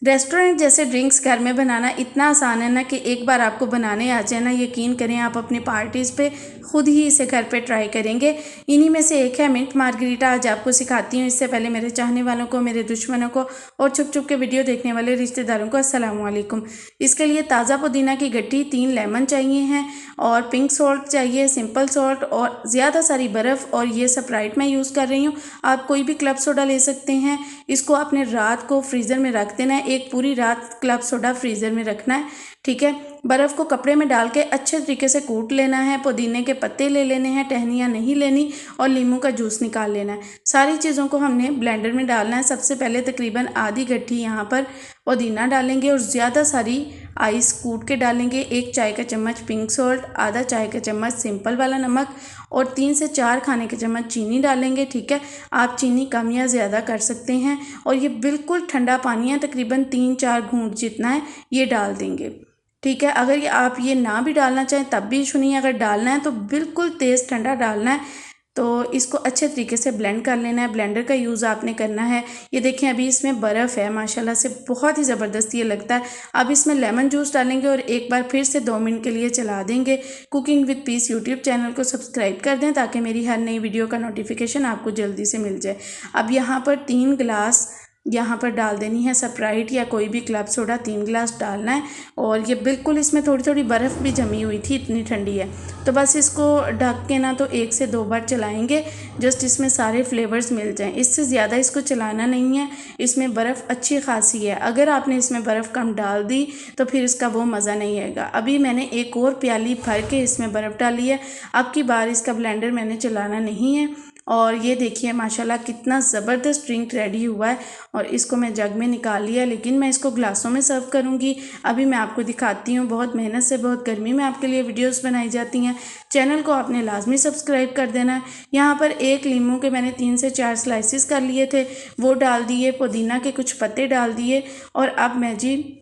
Restaurant जैसे drinks घर में बनाना इतना आसान है ना कि एक बार आपको बनाने आ जाए ना, यकीन करें आप अपनी पार्टीज़ पे खुद ही इसे घर पे ट्राई करेंगे। इन्हीं में से एक है मिंट मार्गरीटा। आज आपको सिखाती हूँ। इससे पहले मेरे चाहने वालों को, मेरे दुश्मनों को और छुप छुप के वीडियो देखने वाले रिश्तेदारों को अस्सलाम वालेकुम। इसके लिए ताज़ा पुदीना की गट्टी, 3 लेमन चाहिए हैं और पिंक सॉल्ट चाहिए, सिंपल सॉल्ट और ज़्यादा सारी बर्फ़। और ये स्प्राइट मैं यूज़ कर रही हूँ, आप कोई भी क्लब सोडा ले सकते हैं। इसको आपने रात को फ्रीज़र में रख देना है, एक पूरी रात क्लब सोडा फ्रीज़र में रखना है, ठीक है। बर्फ़ को कपड़े में डाल के अच्छे तरीके से कूट लेना है। पुदीने के पत्ते ले लेने हैं, टहनियाँ नहीं लेनी, और नींबू का जूस निकाल लेना है। सारी चीज़ों को हमने ब्लेंडर में डालना है। सबसे पहले तकरीबन आधी गट्ठी यहाँ पर पुदीना डालेंगे और ज़्यादा सारी आइस कूट के डालेंगे। 1 चाय का चम्मच पिंक सॉल्ट, आधा चाय का चम्मच सिंपल वाला नमक और 3 से 4 खाने के चम्मच चीनी डालेंगे, ठीक है। आप चीनी कम या ज़्यादा कर सकते हैं। और ये बिल्कुल ठंडा पानी है, तकरीबन 3-4 घूंट जितना है ये डाल देंगे, ठीक है। अगर ये आप ये ना भी डालना चाहें तब भी इशू नहीं है, अगर डालना है तो बिल्कुल तेज़ ठंडा डालना है। तो इसको अच्छे तरीके से ब्लेंड कर लेना है। ब्लेंडर का यूज़ आपने करना है। ये देखें अभी इसमें बर्फ़ है, माशाल्लाह से बहुत ही ज़बरदस्त ये लगता है। अब इसमें लेमन जूस डालेंगे और एक बार फिर से 2 मिनट के लिए चला देंगे। Cooking with piece YouTube channel को सब्सक्राइब कर दें ताकि मेरी हर नई वीडियो का नोटिफिकेशन आपको जल्दी से मिल जाए। अब यहाँ पर 3 गिलास यहाँ पर डाल देनी है स्प्राइट या कोई भी क्लब सोडा, 3 गिलास डालना है। और ये बिल्कुल इसमें थोड़ी थोड़ी बर्फ़ भी जमी हुई थी, इतनी ठंडी है। तो बस इसको ढक के ना तो 1 से 2 बार चलाएंगे, जस्ट इसमें सारे फ्लेवर्स मिल जाएं। इससे ज़्यादा इसको चलाना नहीं है, इसमें बर्फ़ अच्छी खासी है। अगर आपने इसमें बर्फ़ कम डाल दी तो फिर इसका वो मज़ा नहीं आएगा। अभी मैंने एक और प्याली भर के इसमें बर्फ़ डाली है। अब की बार इसका ब्लेंडर मैंने चलाना नहीं है। और ये देखिए माशाल्लाह कितना ज़बरदस्त ड्रिंक रेडी हुआ है। और इसको मैं जग में निकाल लिया, लेकिन मैं इसको ग्लासों में सर्व करूँगी। अभी मैं आपको दिखाती हूँ। बहुत मेहनत से, बहुत गर्मी में आपके लिए वीडियोस बनाई जाती हैं। चैनल को आपने लाजमी सब्सक्राइब कर देना है। यहाँ पर एक लीमू के मैंने 3 से 4 स्लाइसिस कर लिए थे, वो डाल दिए। पुदीना के कुछ पत्ते डाल दिए। और अब मैं जी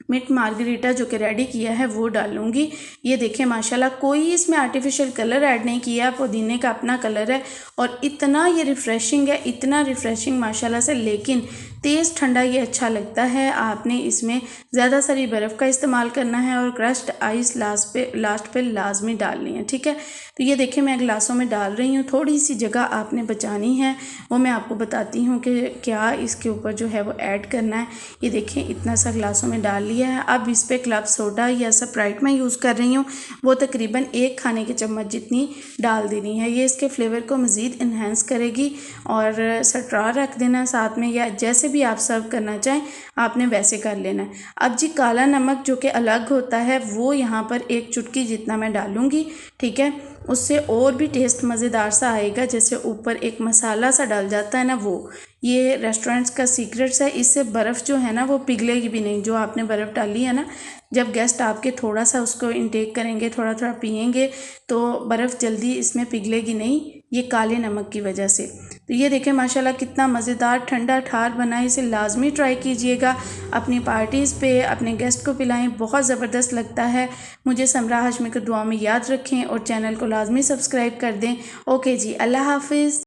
मिंट मार्गरीटा जो कि रेडी किया है वो डालूंगी। ये देखें माशाल्लाह कोई इसमें आर्टिफिशियल कलर ऐड नहीं किया, पुदीने का अपना कलर है। और इतना ये रिफ़्रेशिंग है, इतना रिफ़्रेशिंग माशाल्लाह से। लेकिन तेज़ ठंडा ये अच्छा लगता है। आपने इसमें ज़्यादा सारी बर्फ़ का इस्तेमाल करना है और क्रश्ड आइस लास्ट पे लाजमी डालनी है, ठीक है। तो ये देखें मैं गिलासों में डाल रही हूँ। थोड़ी सी जगह आपने बचानी है, वो मैं आपको बताती हूँ कि क्या इसके ऊपर जो है वो ऐड करना है। ये देखें इतना सा गिलासों में डाल लिया है। अब इस पर क्लब सोडा या स्प्राइट मैं यूज़ कर रही हूँ, वो तकरीबन 1 खाने के चम्मच जितनी डाल देनी है। ये इसके फ्लेवर को मज़ीद इन्हेंस करेगी। और स्ट्रॉ रख देना साथ में, या जैसे भी आप सर्व करना चाहें आपने वैसे कर लेना है। अब जी काला नमक जो कि अलग होता है वो यहाँ पर 1 चुटकी जितना मैं डालूँगी, ठीक है। उससे और भी टेस्ट मज़ेदार सा आएगा। जैसे ऊपर एक मसाला सा डल जाता है ना, वो ये रेस्टोरेंट्स का सीक्रेट्स है। इससे बर्फ़ जो है ना वो पिघलेगी भी नहीं। जो आपने बर्फ़ डाली है ना, जब गेस्ट आपके थोड़ा सा उसको इंटेक करेंगे, थोड़ा थोड़ा पिएंगे, तो बर्फ़ जल्दी इसमें पिघलेगी नहीं, ये काले नमक की वजह से। तो ये देखें माशाल्लाह कितना मज़ेदार ठंडा ठार बना है। इसे लाजमी ट्राई कीजिएगा, अपनी पार्टीज़ पे अपने गेस्ट को पिलाएं, बहुत ज़बरदस्त लगता है। मुझे समरा हाशमी को दुआ में याद रखें और चैनल को लाजमी सब्सक्राइब कर दें। ओके जी, अल्लाह हाफिज़।